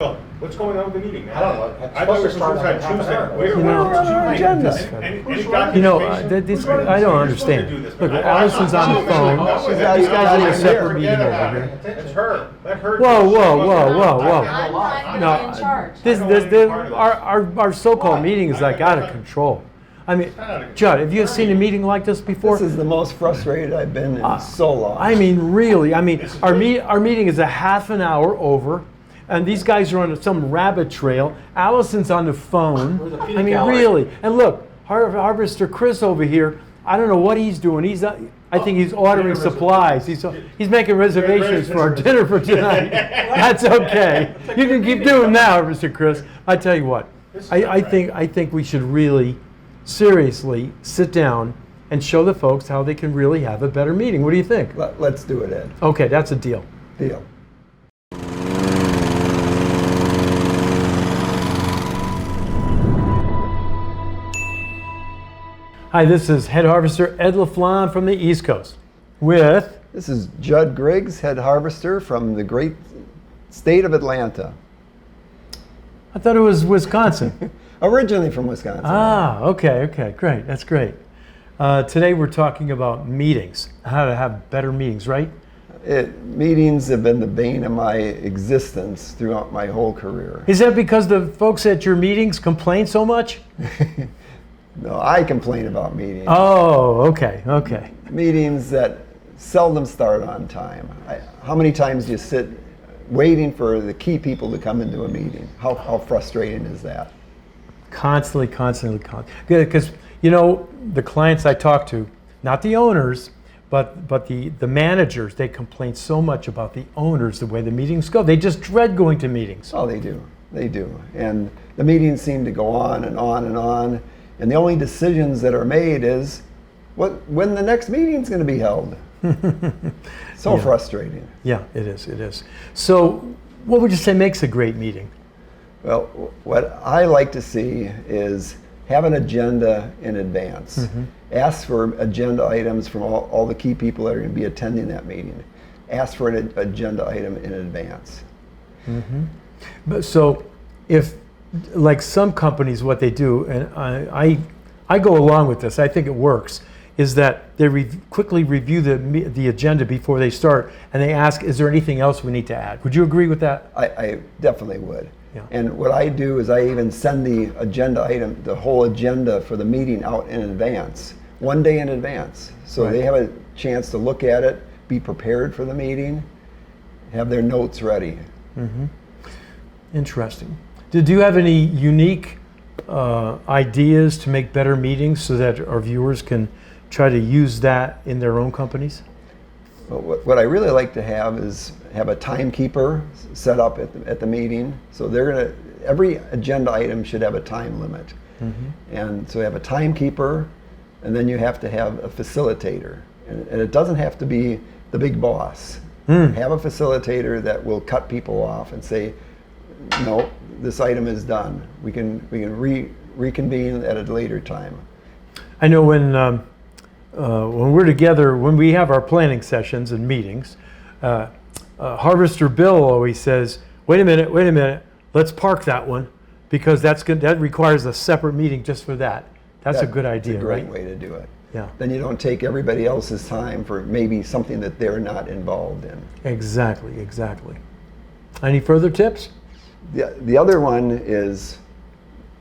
What's going on with the meeting? I don't know. It's I thought we were supposed to supposed to start Tuesday. on Where You know, was Tuesday? agenda. Any documentation? I don't understand. Look, Allison's on the phone. These guys are in a separate meeting over here. It's her. Let her. Whoa. I'm not No, in charge. Our so-called meeting is like out of control. I mean, Judd, have you seen a meeting like this before? This is the most frustrated I've been in so long. I mean, really. I mean, our meeting is a half an hour over, and these guys are on some rabbit trail. Allison's on the phone. I mean, really. And look, Harvester Chris over here. I don't know what he's doing. I think he's ordering supplies. He's making reservations for our dinner for tonight. That's okay. You can keep doing that, Harvester Chris. I tell you what. I think we should really seriously sit down and show the folks how they can really have a better meeting. What do you think? Let's do it, Ed. Okay, that's a deal. Deal. Hi, this is Head Harvester Ed LaFlamme from the East Coast with... This is Judd Griggs, head harvester from the great state of Atlanta. I thought it was Wisconsin. Originally from Wisconsin. Ah, okay, great. That's great. Today we're talking about meetings, how to have better meetings, right? Meetings have been the bane of my existence throughout my whole career. Is that because the folks at your meetings complain so much? No, I complain about meetings. Oh, okay. Meetings that seldom start on time. How many times do you sit waiting for the key people to come into a meeting? How frustrating is that? Constantly. Good, because the clients I talk to, not the owners, but the managers, they complain so much about the owners, the way the meetings go. They just dread going to meetings. Oh, they do. And the meetings seem to go on and on and on. And the only decisions that are made is when the next meeting is going to be held. So frustrating. Yeah, it is. So what would you say makes a great meeting? Well, what I like to see is have an agenda in advance. Mm-hmm. Ask for agenda items from all the key people that are going to be attending that meeting. Ask for an agenda item in advance. Mm-hmm. But so if, like some companies, what they do, and I go along with this, I think it works, is that they quickly review the agenda before they start, and they ask, is there anything else we need to add? Would you agree with that? I definitely would. Yeah. And what I do is I even send the agenda item, the whole agenda for the meeting out in advance, one day in advance. So They have a chance to look at it, be prepared for the meeting, have their notes ready. Mm-hmm. Interesting. Did you have any unique ideas to make better meetings so that our viewers can try to use that in their own companies? Well, what I really like to have is have a timekeeper set up at the meeting. So every agenda item should have a time limit. Mm-hmm. And so you have a timekeeper, and then you have to have a facilitator. And it doesn't have to be the big boss. Have a facilitator that will cut people off and say, no, this item is done. We can reconvene at a later time. I know when we're together, when we have our planning sessions and meetings, Harvester Bill always says, wait a minute, let's park that one, because that requires a separate meeting just for that. That's a good idea, It's a great right? way to do it. Yeah. Then you don't take everybody else's time for maybe something that they're not involved in. Exactly. Any further tips? The other one is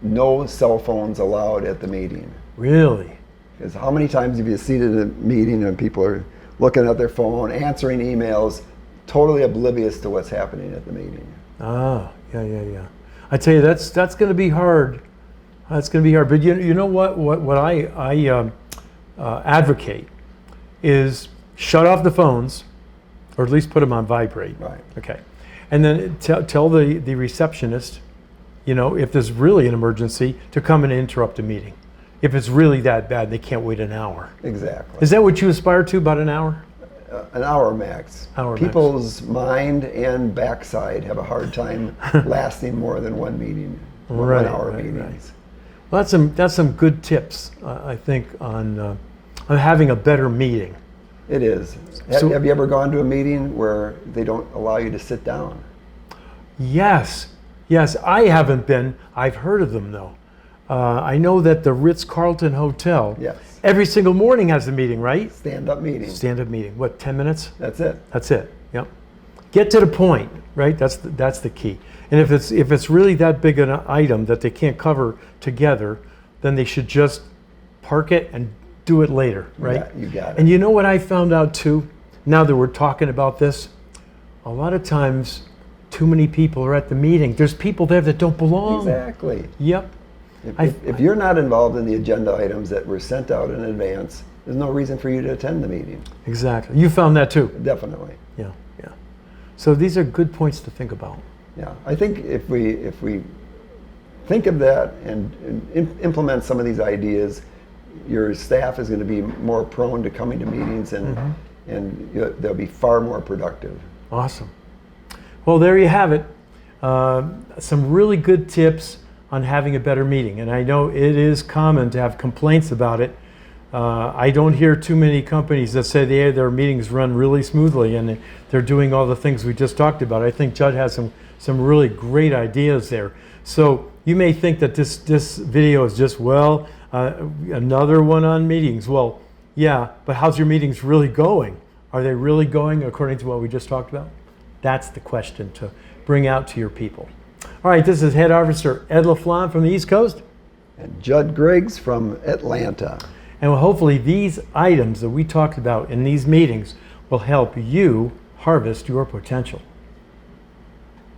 no cell phones allowed at the meeting. Really? Because how many times have you seen at a meeting and people are looking at their phone, answering emails, totally oblivious to what's happening at the meeting? Ah, yeah. I tell you, that's going to be hard. That's going to be hard. But you know what I advocate is shut off the phones, or at least put them on vibrate. Right. Okay. And then tell the receptionist, if there's really an emergency, to come and interrupt a meeting. If it's really that bad, they can't wait an hour. Exactly. Is that what you aspire to, about an hour? An hour max. People's mind and backside have a hard time lasting more than one meeting, 1 hour meetings. Well, that's some good tips, I think, on having a better meeting. It is. Have you ever gone to a meeting where they don't allow you to sit down? Yes. Yes, I haven't been. I've heard of them though. I know that the Ritz-Carlton Hotel, Yes. every single morning has a meeting, right? Stand-up meeting. Stand-up meeting. What, 10 minutes? That's it. That's it. Yep. Get to the point, right? That's the key. And if it's really that big an item that they can't cover together, then they should just park it and do it later, right? Yeah, you got it. And you know what I found out too? Now that we're talking about this, a lot of times too many people are at the meeting. There's people there that don't belong. Exactly. Yep. If you're not involved in the agenda items that were sent out in advance, there's no reason for you to attend the meeting. Exactly. You found that too. Definitely. Yeah, yeah. So these are good points to think about. Yeah, I think if we think of that and implement some of these ideas, your staff is going to be more prone to coming to meetings and they'll be far more productive. Awesome. Well, there you have it. Some really good tips on having a better meeting. And I know it is common to have complaints about it. I don't hear too many companies that say their meetings run really smoothly and they're doing all the things we just talked about. I think Judd has some really great ideas there. So you may think that this video is just, another one on meetings. Well, yeah, but how's your meetings really going? Are they really going according to what we just talked about? That's the question to bring out to your people. All right, this is Head Harvester Ed LaFlamme from the East Coast. And Judd Griggs from Atlanta. And hopefully these items that we talked about in these meetings will help you harvest your potential.